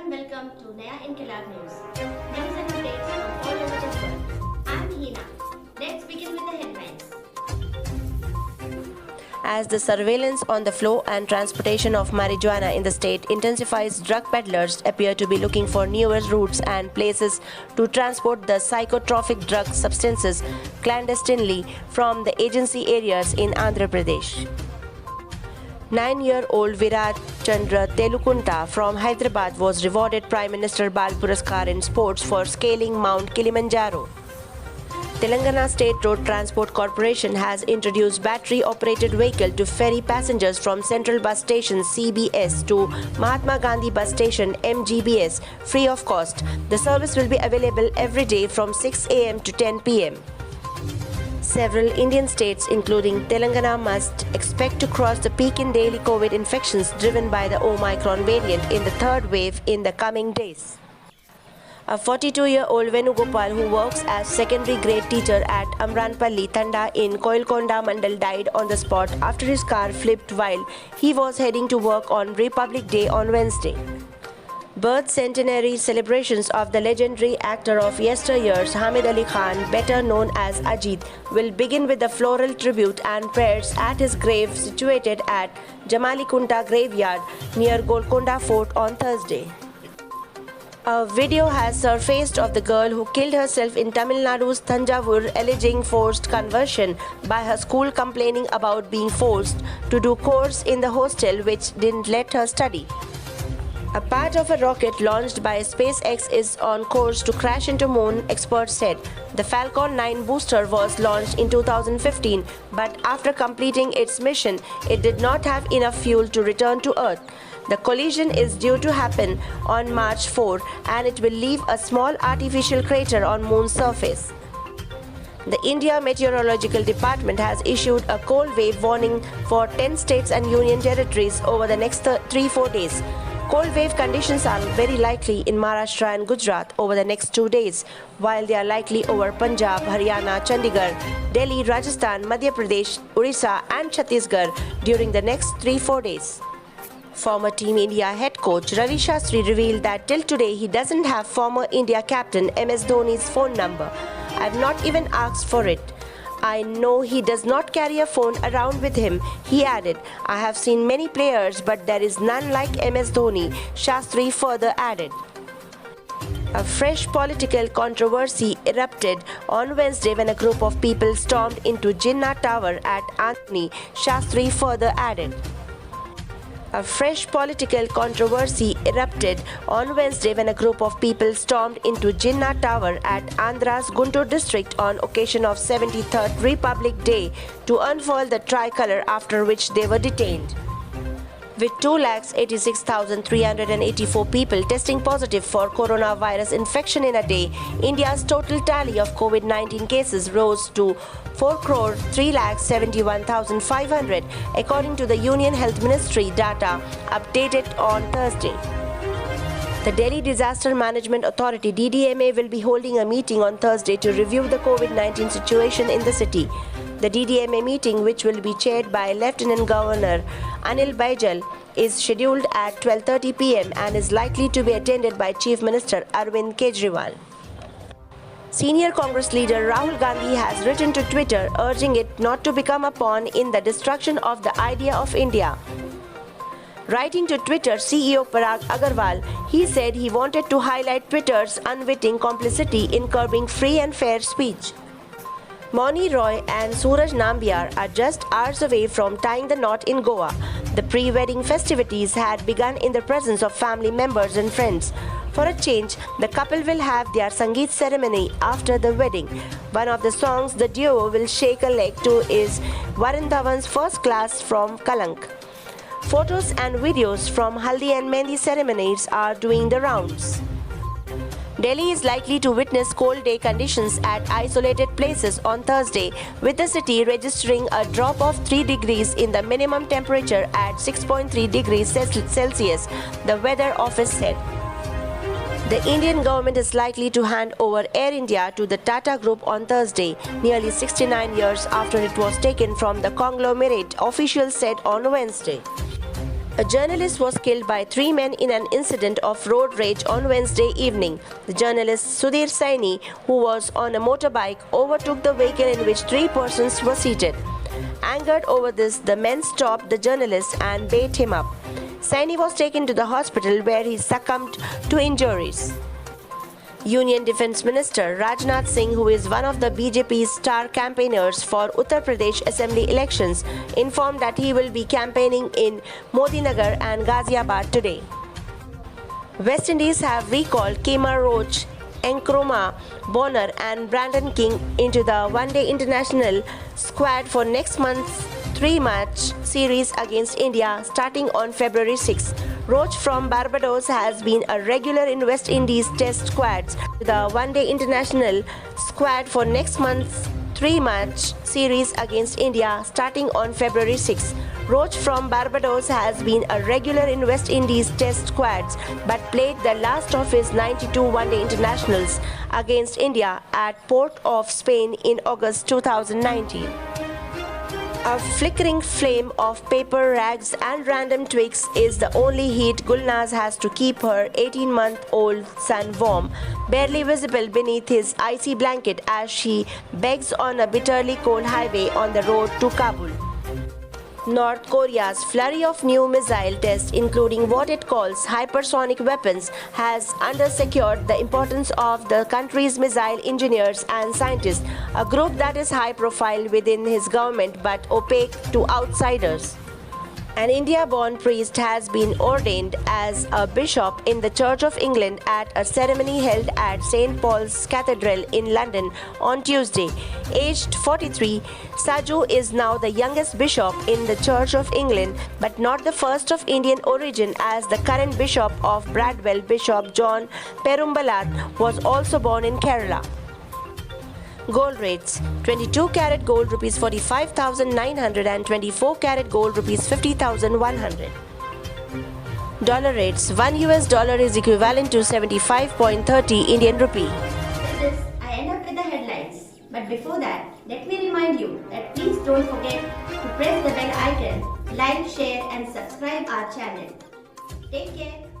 and welcome to Naya Inkilab News. News and updates from all over the world. I'm Hina. Let's begin with the headlines. As the surveillance on the flow and transportation of marijuana in the state intensifies, drug peddlers appear to be looking for newer routes and places to transport the psychotropic drug substances clandestinely from the agency areas in Andhra Pradesh. 9-year-old Virat Chandra Telukunta from Hyderabad was rewarded Prime Minister Bal Puraskar in sports for scaling Mount Kilimanjaro. Telangana State Road Transport Corporation has introduced battery-operated vehicle to ferry passengers from Central Bus Station CBS to Mahatma Gandhi Bus Station MGBS free of cost. The service will be available every day from 6 a.m. to 10 p.m. Several Indian states, including Telangana, must expect to cross the peak in daily COVID infections driven by the Omicron variant in the third wave in the coming days. A 42-year-old Venugopal who works as secondary grade teacher at Amranpalli, Thanda in Koilkonda Mandal died on the spot after his car flipped while he was heading to work on Republic Day on Wednesday. Birth centenary celebrations of the legendary actor of yesteryears Hamid Ali Khan, better known as Ajit, will begin with a floral tribute and prayers at his grave situated at Jamalikunta Graveyard near Golconda Fort on Thursday. A video has surfaced of the girl who killed herself in Tamil Nadu's Thanjavur alleging forced conversion by her school, complaining about being forced to do course in the hostel which didn't let her study. A part of a rocket launched by SpaceX is on course to crash into moon, experts said. The Falcon 9 booster was launched in 2015, but after completing its mission, it did not have enough fuel to return to Earth. The collision is due to happen on March 4 and it will leave a small artificial crater on Moon's surface. The India Meteorological Department has issued a cold wave warning for 10 states and union territories over the next 3-4 days. Cold wave conditions are very likely in Maharashtra and Gujarat over the next 2 days, while they are likely over Punjab, Haryana, Chandigarh, Delhi, Rajasthan, Madhya Pradesh, Orissa and Chhattisgarh during the next 3-4 days. Former Team India head coach Ravi Shastri revealed that till today he doesn't have former India captain MS Dhoni's phone number. I've not even asked for it. I know he does not carry a phone around with him, he added. I have seen many players, but there is none like MS Dhoni, Shastri further added. A fresh political controversy erupted on Wednesday when a group of people stormed into Jinnah Tower at Andhra, Shastri further added. A fresh political controversy erupted on Wednesday when a group of people stormed into Jinnah Tower at Andhra's Guntur district on occasion of 73rd Republic Day to unfurl the tricolour, after which they were detained. With 286,384 people testing positive for coronavirus infection in a day, India's total tally of COVID-19 cases rose to 4,371,500, according to the Union Health Ministry data updated on Thursday. The Delhi Disaster Management Authority (DDMA) will be holding a meeting on Thursday to review the COVID-19 situation in the city. The DDMA meeting, which will be chaired by Lieutenant Governor Anil Baijal, is scheduled at 12:30 p.m. and is likely to be attended by Chief Minister Arvind Kejriwal. Senior Congress leader Rahul Gandhi has written to Twitter urging it not to become a pawn in the destruction of the idea of India. Writing to Twitter CEO Parag Agarwal, he said he wanted to highlight Twitter's unwitting complicity in curbing free and fair speech. Moni Roy and Suraj Nambiar are just hours away from tying the knot in Goa. The pre-wedding festivities had begun in the presence of family members and friends. For a change, the couple will have their Sangeet ceremony after the wedding. One of the songs the duo will shake a leg to is Varun Dhawan's First Class from Kalank. Photos and videos from Haldi and Mehndi ceremonies are doing the rounds. Delhi is likely to witness cold day conditions at isolated places on Thursday, with the city registering a drop of 3 degrees in the minimum temperature at 6.3 degrees Celsius, the weather office said. The Indian government is likely to hand over Air India to the Tata Group on Thursday, nearly 69 years after it was taken from the conglomerate, officials said on Wednesday. A journalist was killed by three men in an incident of road rage on Wednesday evening. The journalist Sudhir Saini, who was on a motorbike, overtook the vehicle in which three persons were seated. Angered over this, the men stopped the journalist and beat him up. Saini was taken to the hospital where he succumbed to injuries. Union Defence Minister Rajnath Singh, who is one of the BJP's star campaigners for Uttar Pradesh Assembly elections, informed that he will be campaigning in Modinagar and Ghaziabad today. West Indies have recalled Kemar Roach, Nkrumah Bonner and Brandon King into the one-day international squad for next month's three-match series against India starting on February 6. Roach from Barbados has been a regular in West Indies test squads. The one-day international squad for next month's three-match series against India starting on February 6. Roach from Barbados has been a regular in West Indies test squads but played the last of his 92 one-day internationals against India at Port of Spain in August 2019. A flickering flame of paper, rags and random twigs is the only heat Gulnaz has to keep her 18-month-old son warm, barely visible beneath his icy blanket as she begs on a bitterly cold highway on the road to Kabul. North Korea's flurry of new missile tests, including what it calls hypersonic weapons, has underscored the importance of the country's missile engineers and scientists, a group that is high profile within his government but opaque to outsiders. An India-born priest has been ordained as a bishop in the Church of England at a ceremony held at St. Paul's Cathedral in London on Tuesday. Aged 43, Saju is now the youngest bishop in the Church of England, but not the first of Indian origin, as the current bishop of Bradwell, Bishop John Perumbalat, was also born in Kerala. Gold rates: 22 carat gold rupees 45,900 and 24 carat gold rupees 50,100. Dollar rates: $1 is equivalent to 75.30 Indian rupee. With this, I end up with the headlines. But before that, let me remind you that please don't forget to press the bell icon, like, share and subscribe our channel. Take care.